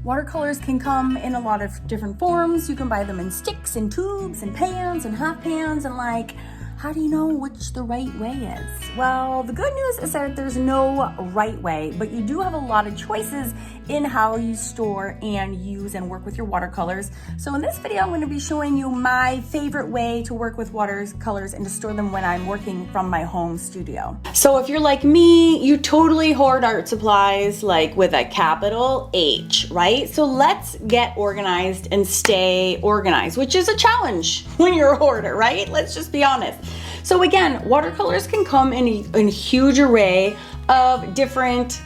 Watercolors can come in a lot of different forms. You can buy them in sticks and tubes and pans and half pans, and like, how do you know which the right way is? Well, the good news is that there's no right way, but you do have a lot of choices in how you store and use and work with your watercolors. So in this video, I'm going to be showing you my favorite way to work with watercolors and to store them when I'm working from my home studio. So if you're like me, you totally hoard art supplies, like with a capital H, right? So let's get organized and stay organized, which is a challenge when you're a hoarder, right? Let's just be honest. So again, watercolors can come in a huge array of different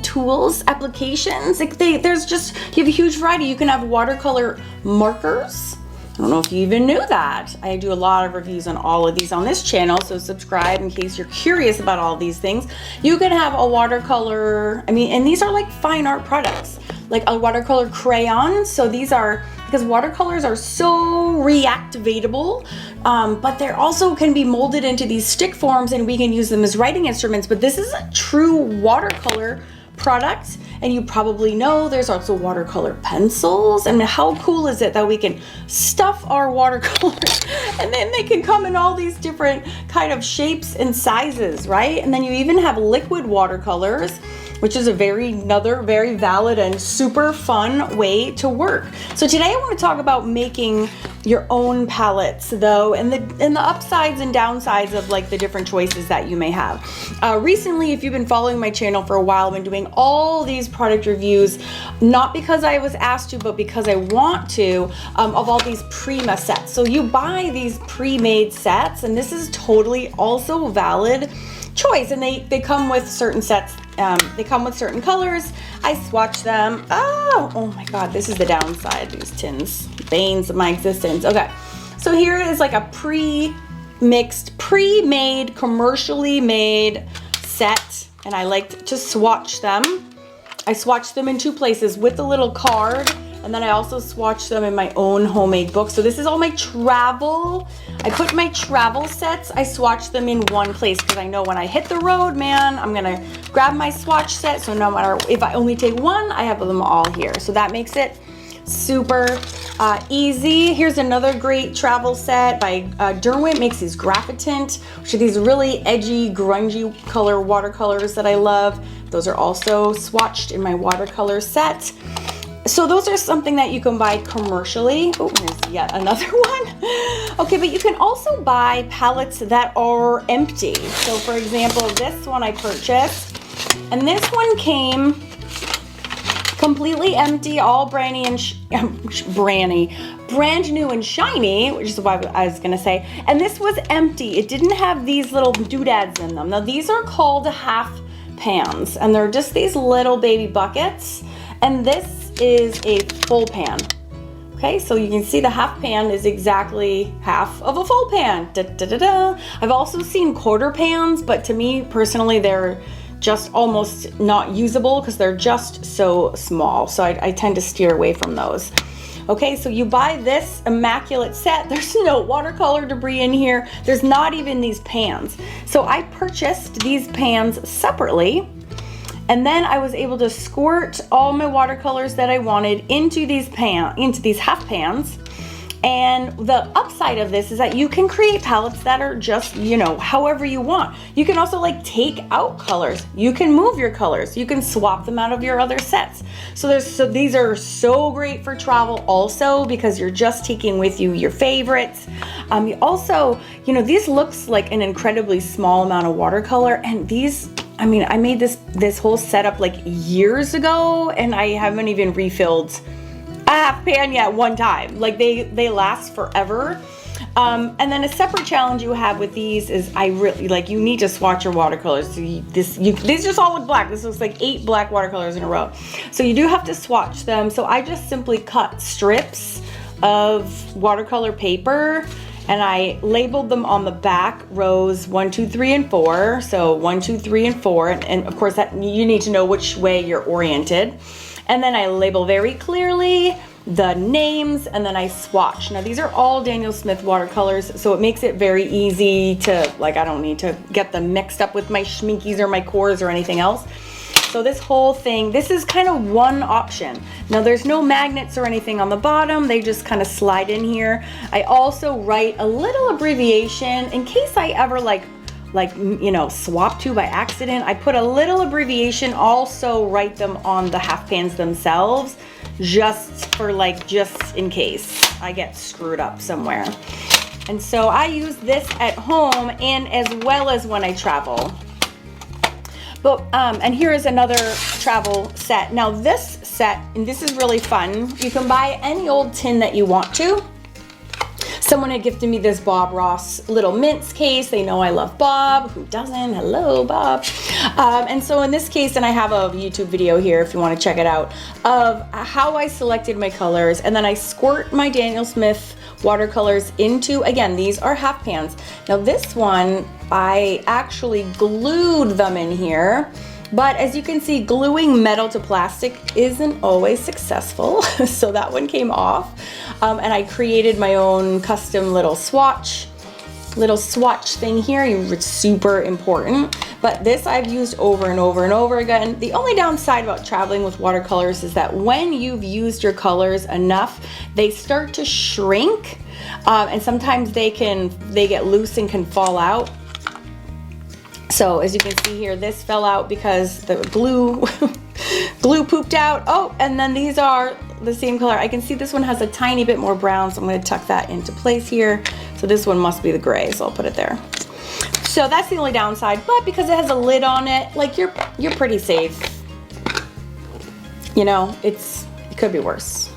tools, applications. Like you have a huge variety. You can have watercolor markers. I don't know if you even knew that. I do a lot of reviews on all of these on this channel, so subscribe in case you're curious about all these things. You can have a watercolor, and these are like fine art products, like a watercolor crayon. So these are, because watercolors are so reactivatable, but they also can be molded into these stick forms and we can use them as writing instruments. But this is a true watercolor product, and you probably know there's also watercolor pencils. And how cool is it that we can stuff our watercolors and then they can come in all these different kind of shapes and sizes, right? And then you even have liquid watercolors, which is another very valid and super fun way to work. So today I want to talk about making your own palettes though, and the upsides and downsides of like the different choices that you may have. Recently, if you've been following my channel for a while, I've been doing all these product reviews, not because I was asked to, but because I want to, of all these Prima sets. So you buy these pre-made sets, and this is totally also valid choice, and they come with certain sets. They come with certain colors. I swatch them. Oh my God, this is the downside. These tins, banes of my existence. Okay, so here is like a pre-mixed, pre-made, commercially made set, and I like to swatch them. I swatch them in two places, with a little card, and then I also swatch them in my own homemade book. So this is all my travel. I put my travel sets, I swatch them in one place because I know when I hit the road, man, I'm gonna grab my swatch set. So no matter if I only take one, I have them all here. So that makes it super easy. Here's another great travel set by Derwent. Makes these Graphitint, which are these really edgy, grungy color watercolors that I love. Those are also swatched in my watercolor set. So those are something that you can buy commercially. Oh, there's yet another one. Okay, but you can also buy palettes that are empty. So for example, this one I purchased, and this one came completely empty, all brand new and shiny, which is what I was gonna say. And this was empty. It didn't have these little doodads in them. Now these are called half pans, and they're just these little baby buckets. And this is a full pan. Okay, so you can see the half pan is exactly half of a full pan. Da, da, da, da. I've also seen quarter pans, but to me personally, they're just almost not usable because they're just so small. So I tend to steer away from those. Okay, so you buy this immaculate set. There's no watercolor debris in here. There's not even these pans. So I purchased these pans separately, and then I was able to squirt all my watercolors that I wanted into these half pans. And the upside of this is that you can create palettes that are just, however you want. You can also like take out colors. You can move your colors. You can swap them out of your other sets. So these are so great for travel also, because you're just taking with you your favorites. You also, these looks like an incredibly small amount of watercolor, and these, I made this whole setup like years ago, and I haven't even refilled a half pan yet one time. Like they last forever. And then a separate challenge you have with these is you need to swatch your watercolors. These just all look black. This looks like 8 black watercolors in a row. So you do have to swatch them. So I just simply cut strips of watercolor paper, and I labeled them on the back, rows 1, 2, 3, and 4. So 1, 2, 3, and 4. And of course that you need to know which way you're oriented. And then I label very clearly the names, and then I swatch. Now these are all Daniel Smith watercolors, so it makes it very easy to, I don't need to get them mixed up with my schminkies or my cores or anything else. So this whole thing, this is kind of one option. Now there's no magnets or anything on the bottom. They just kind of slide in here. I also write a little abbreviation in case I ever like you know, swap to by accident. I put a little abbreviation, also write them on the half pans themselves, just for like, just in case I get screwed up somewhere. And so I use this at home and as well as when I travel. But, and here is another travel set. Now this set, and this is really fun, you can buy any old tin that you want to. Someone had gifted me this Bob Ross little mints case. They know I love Bob. Who doesn't? Hello, Bob. And so in this case, and I have a YouTube video here if you want to check it out, of how I selected my colors. And then I squirt my Daniel Smith watercolors into, again, these are half pans. Now this one, I actually glued them in here. But as you can see, gluing metal to plastic isn't always successful. So that one came off. And I created my own custom little swatch thing here. It's super important. But this I've used over and over and over again. The only downside about traveling with watercolors is that when you've used your colors enough, they start to shrink. And sometimes they get loose and can fall out. So as you can see here, this fell out because the glue pooped out. Oh, and then these are the same color. I can see this one has a tiny bit more brown, so I'm going to tuck that into place here. So this one must be the gray, so I'll put it there. So that's the only downside, but because it has a lid on it, like you're pretty safe. You know, it could be worse.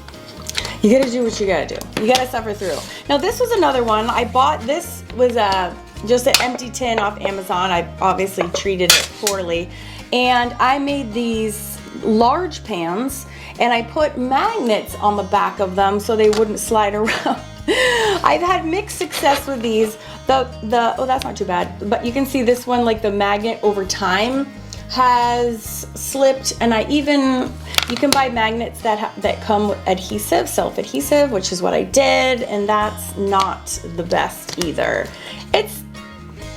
You gotta do what you gotta do. You gotta suffer through. Now this was another one. I bought, this was just an empty tin off Amazon. I obviously treated it poorly. And I made these large pans and I put magnets on the back of them so they wouldn't slide around. I've had mixed success with these. Oh, that's not too bad. But you can see this one, like the magnet over time has slipped, and you can buy magnets that come with adhesive, self-adhesive, which is what I did, and that's not the best either.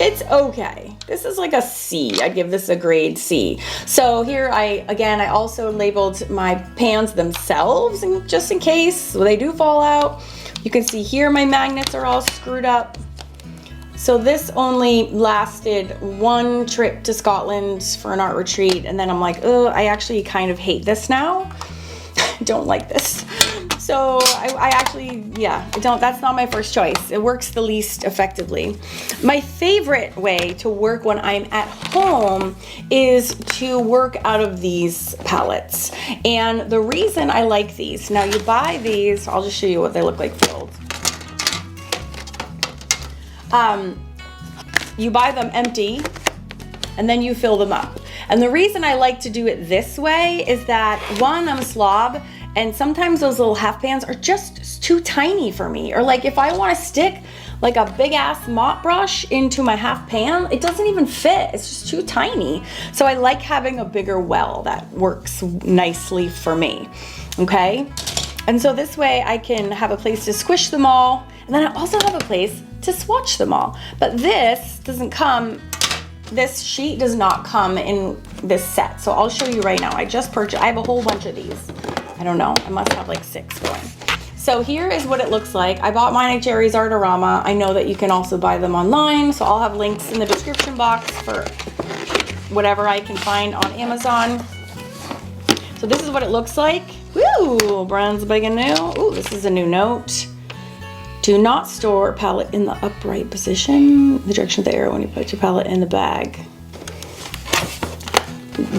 It's okay. This is like a C. I give this a grade C. So here I also labeled my pans themselves, and just in case they do fall out. You can see here my magnets are all screwed up. So this only lasted one trip to Scotland for an art retreat, and then I'm like, oh, I actually kind of hate this now. I don't like this. So I actually, yeah, that's not my first choice. It works the least effectively. My favorite way to work when I'm at home is to work out of these palettes. And the reason I like these, now you buy these, I'll just show you what they look like filled. You buy them empty and then you fill them up. And the reason I like to do it this way is that, one, I'm a slob, and sometimes those little half pans are just too tiny for me. Or like if I want to stick like a big ass mop brush into my half pan, it doesn't even fit. It's just too tiny. So I like having a bigger well that works nicely for me. Okay? And so this way I can have a place to squish them all, and then I also have a place to swatch them all. But this doesn't come, this sheet does not come in this set. So I'll show you right now. I just purchased, I have a whole bunch of these. I don't know, I must have like 6 going. So here is what it looks like. I bought mine at Jerry's Artorama. I know that you can also buy them online, so I'll have links in the description box for whatever I can find on Amazon. So this is what it looks like. Woo, brown's big and new. Ooh, this is a new note. Do not store palette in the upright position. The direction of the arrow when you put your palette in the bag.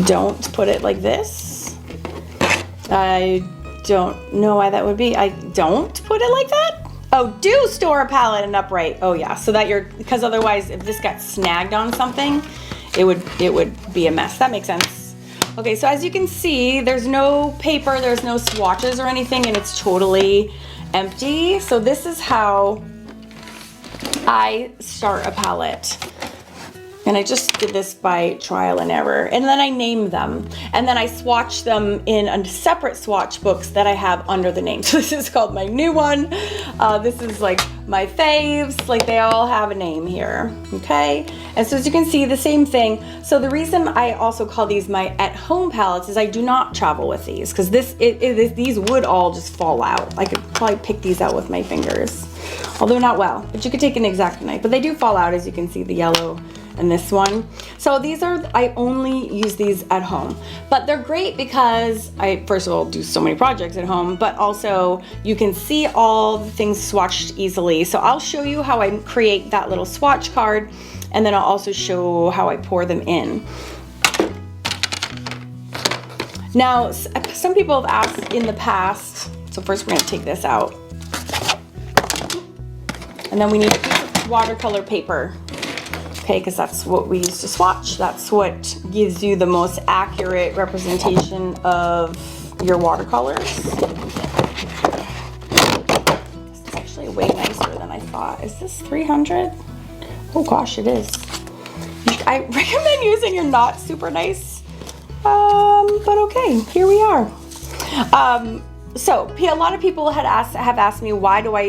Don't put it like this. I don't know why that would be. I don't put it like that. Oh, do store a palette in upright. Oh yeah, so that because otherwise if this got snagged on something, it would be a mess. That makes sense. Okay, so as you can see, there's no paper, there's no swatches or anything, and it's totally empty. So this is how I start a palette. And I just did this by trial and error. And then I named them. And then I swatched them in a separate swatch books that I have under the name. So this is called my new one. This is like my faves. Like they all have a name here, okay? And so as you can see, the same thing. So the reason I also call these my at-home palettes is I do not travel with these because these would all just fall out. I could probably pick these out with my fingers. Although not well, but you could take an X-Acto knife. But they do fall out, as you can see, the yellow and this one. So these are, I only use these at home, but they're great because I, first of all, do so many projects at home, but also you can see all the things swatched easily. So I'll show you how I create that little swatch card, and then I'll also show how I pour them in. Now, some people have asked in the past, so first we're gonna take this out. And then we need a piece of watercolor paper. Okay, because that's what we use to swatch. That's what gives you the most accurate representation of your watercolors. This is actually way nicer than I thought. Is this 300? Oh gosh, it is. I recommend using your not super nice, but okay, here we are. So a lot of people have asked me, why do I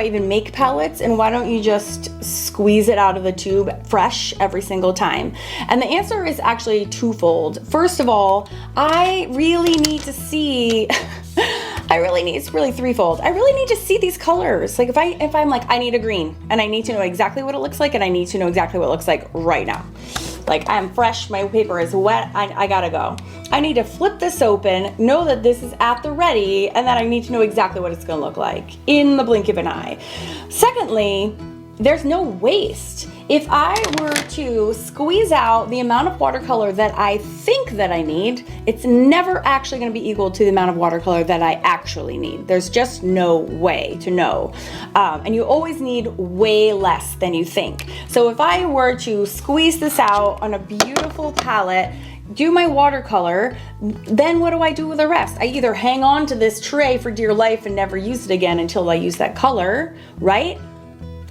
even make palettes, and why don't you just squeeze it out of the tube fresh every single time? And the answer is actually twofold. First of all, I really need to see it's really threefold. I really need to see these colors. Like if I'm like, I need a green, and I need to know exactly what it looks like, and I need to know exactly what it looks like right now. Like I'm fresh, my paper is wet, I gotta go. I need to flip this open, know that this is at the ready, and then I need to know exactly what it's gonna look like in the blink of an eye. Secondly, there's no waste. If I were to squeeze out the amount of watercolor that I think that I need, it's never actually gonna be equal to the amount of watercolor that I actually need. There's just no way to know. And you always need way less than you think. So if I were to squeeze this out on a beautiful palette, do my watercolor, then what do I do with the rest? I either hang on to this tray for dear life and never use it again until I use that color, right?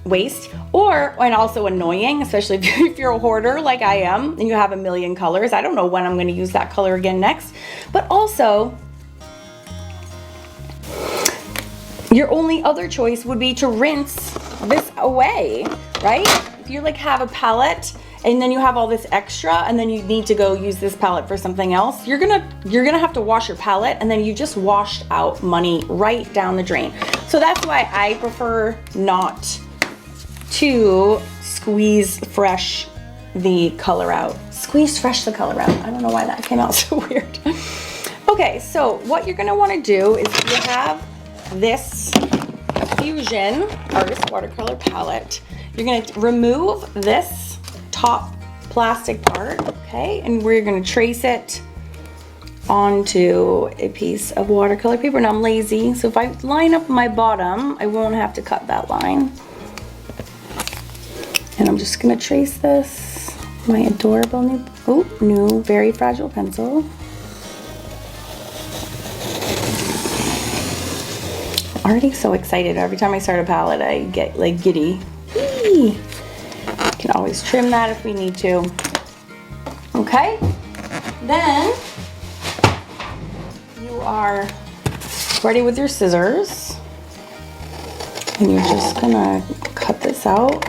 Waste. And also annoying, especially if you're a hoarder like I am and you have a million colors. I don't know when I'm going to use that color again next. But also, your only other choice would be to rinse this away, right? If you like have a palette and then you have all this extra and then you need to go use this palette for something else, you're gonna have to wash your palette, and then you just washed out money right down the drain. So that's why I prefer not to squeeze fresh the color out. Squeeze fresh the color out. I don't know why that came out so weird. Okay, so what you're gonna wanna do is you have this Fusion Artist Watercolor Palette. You're gonna remove this top plastic part, okay? And we're gonna trace it onto a piece of watercolor paper. Now I'm lazy, so if I line up my bottom, I won't have to cut that line. And I'm just gonna trace this, my adorable new very fragile pencil. I'm already so excited. Every time I start a palette, I get like giddy. Whee! Can always trim that if we need to. Okay, then you are ready with your scissors, and you're just gonna cut this out.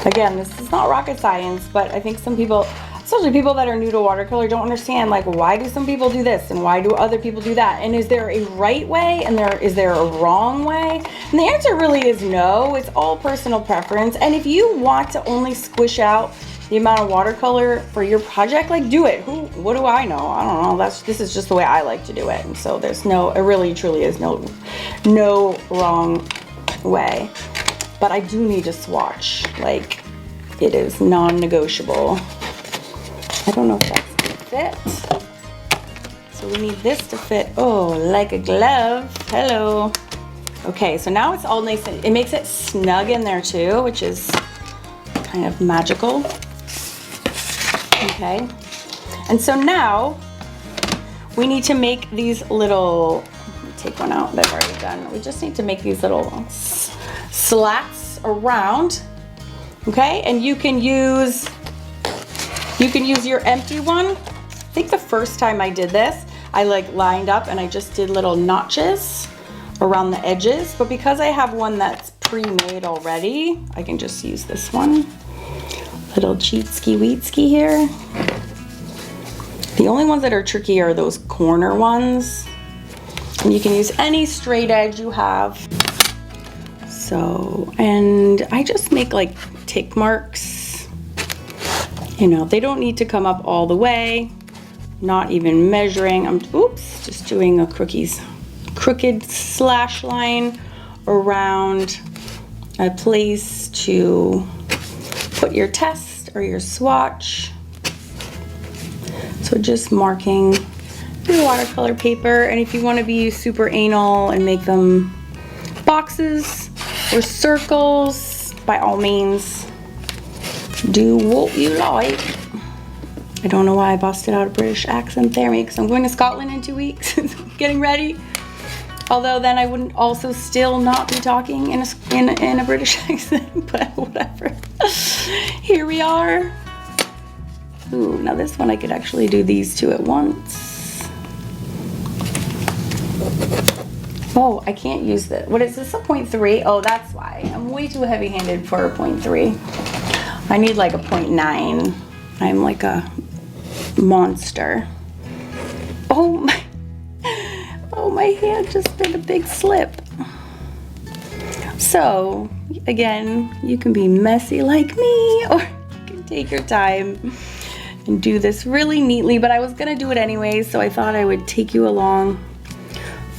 Again, this is not rocket science, but I think some people, especially people that are new to watercolor, don't understand, like, why do some people do this and why do other people do that? And is there a right way and is there a wrong way? And the answer really is no. It's all personal preference. And if you want to only squish out the amount of watercolor for your project, like, do it. What do I know? I don't know. This is just the way I like to do it. And so there's it really truly is no wrong way. But I do need to swatch. Like, it is non-negotiable. I don't know if that's gonna fit. So we need this to fit, like a glove. Hello. Okay, so now it's all nice, and it makes it snug in there too, which is kind of magical. Okay, and so now we need to make these little, let me take one out that I've already done. We just need to make these little slats around Okay, and you can use your empty one. I think the first time I did this, I like lined up and I just did little notches around the edges, but because I have one that's pre-made already, I can just use this one. Little cheatski-weetski here. The only ones that are tricky are those corner ones. And you can use any straight edge you have. So, and I just make like tick marks. You know, they don't need to come up all the way. Not even measuring. I'm, oops, just doing a crooked slash line around a place to put your test or your swatch. So just marking your watercolor paper, and if you want to be super anal and make them boxes or circles, by all means, do what you like. I don't know why I busted out a British accent there, maybe because I'm going to Scotland in 2 weeks, getting ready. Although then I wouldn't also still not be talking in a British accent, but whatever. Here we are. Ooh, now this one I could actually do these two at once. Oh, I can't use this. What is this, a 0.3? Oh, that's why. I'm way too heavy-handed for a 0.3. I need like a 0.9. I'm like a monster. Oh, my hand just made a big slip. So, again, you can be messy like me, or you can take your time and do this really neatly, but I was gonna do it anyway, so I thought I would take you along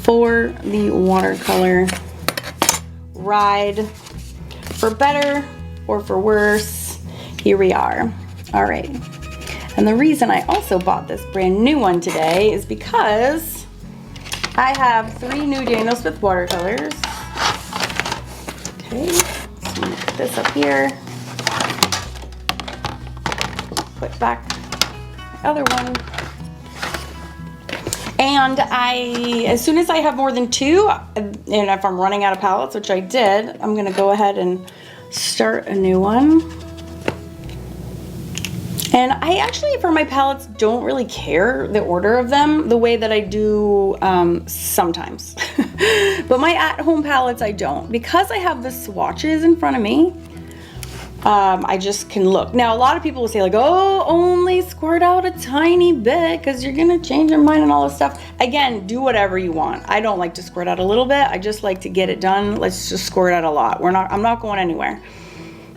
for the watercolor ride. For better or for worse, here we are. All right, and the reason I also bought this brand new one today is because I have 3 new Daniel Smith watercolors. Okay, so I'm gonna put this up here. Put back my other one. And as soon as I have more than 2, and if I'm running out of palettes, which I did, I'm gonna go ahead and start a new one. And I actually, for my palettes, don't really care the order of them the way that I do sometimes. But my at-home palettes, I don't. Because I have the swatches in front of me, I just can look. Now, a lot of people will say like, oh, only squirt out a tiny bit because you're gonna change your mind and all this stuff. Again, do whatever you want. I don't like to squirt out a little bit. I just like to get it done. Let's just squirt out a lot. I'm not going anywhere.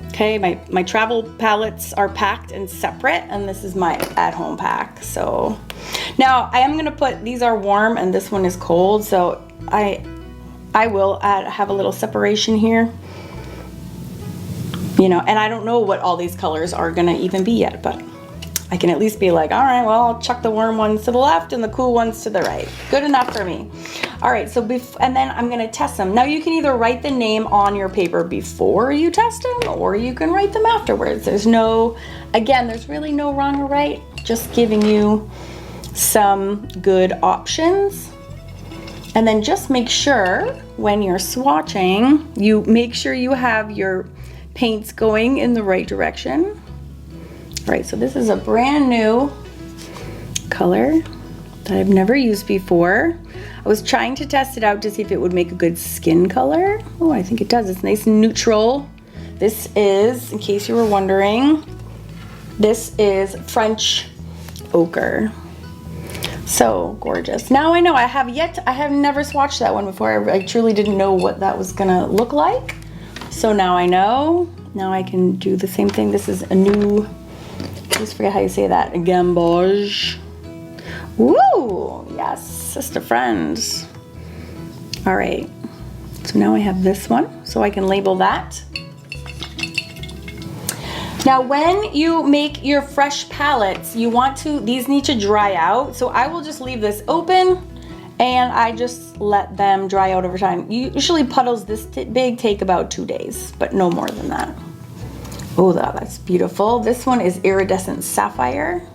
Okay, my travel palettes are packed and separate, and this is my at-home pack. So now I am gonna put, these are warm and this one is cold, so I will have a little separation here. You know, and I don't know what all these colors are gonna even be yet, but I can at least be like, all right, well, I'll chuck the warm ones to the left and the cool ones to the right. Good enough for me. All right, so and then I'm gonna test them. Now you can either write the name on your paper before you test them, or you can write them afterwards. There's really no wrong or right, just giving you some good options. And then just make sure when you're swatching, you make sure you have your paints going in the right direction. All right, so this is a brand new color that I've never used before. I was trying to test it out to see if it would make a good skin color. Oh, I think it does. It's nice and neutral. This is, in case you were wondering, this is French ochre. So gorgeous. Now I know I have never swatched that one before. I truly didn't know what that was gonna look like. So now I know. Now I can do the same thing. This is a new, I just forget how you say that, a gamboge. Woo, yes, sister friends. All right, so now I have this one, so I can label that. Now when you make your fresh palettes, these need to dry out. So I will just leave this open and I just let them dry out over time. Usually puddles this big take about 2 days, but no more than that. Oh, that's beautiful. This one is Iridescent Sapphire.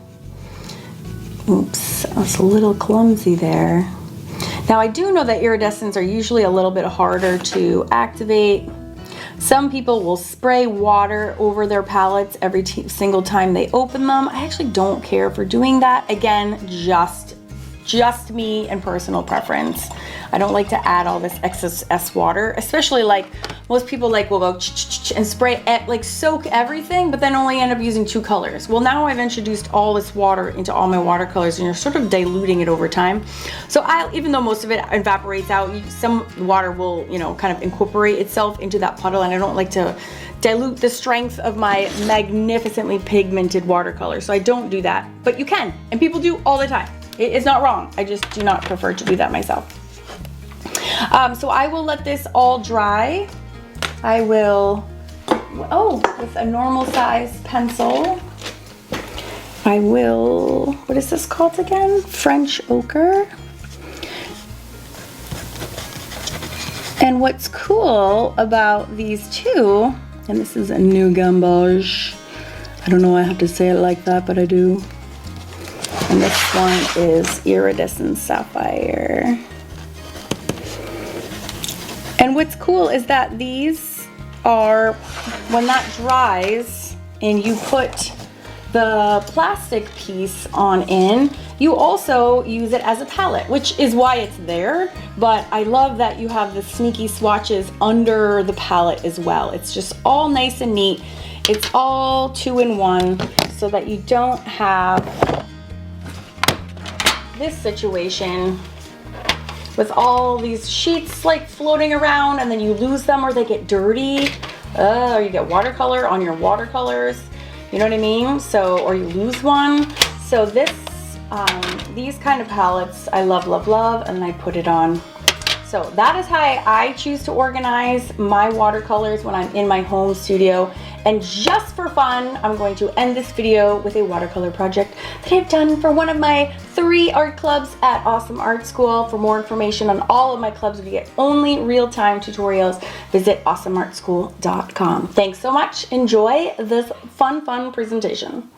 Oops, I was a little clumsy there. Now I do know that iridescents are usually a little bit harder to activate. Some people will spray water over their palettes every single time they open them. I actually don't care for doing that. Again, just me and personal preference. I don't like to add all this excess water, especially like most people like will go and spray like soak everything, but then only end up using 2 colors. Well, now I've introduced all this water into all my watercolors and you're sort of diluting it over time. So even though most of it evaporates out, some water will, you know, kind of incorporate itself into that puddle, and I don't like to dilute the strength of my magnificently pigmented watercolor. So I don't do that, but you can, and people do all the time. It's not wrong. I just do not prefer to do that myself. So I will let this all dry. I will, with a normal size pencil, I will, what is this called again? French ochre. And what's cool about these two, and this is a new gamboge. I don't know why I have to say it like that, but I do. And this one is iridescent sapphire. And what's cool is that these are, when that dries and you put the plastic piece on in, you also use it as a palette, which is why it's there. But I love that you have the sneaky swatches under the palette as well. It's just all nice and neat. It's all 2-in-1 so that you don't have this situation with all these sheets like floating around and then you lose them or they get dirty, or you get watercolor on your watercolors, you know what I mean? So, or you lose one. So this, these kind of palettes I love, and I put it on. So that is how I choose to organize my watercolors when I'm in my home studio. And just for fun, I'm going to end this video with a watercolor project that I've done for one of my 3 art clubs at Awesome Art School. For more information on all of my clubs, we get only real-time tutorials. Visit awesomeartschool.com. Thanks so much. Enjoy this fun presentation.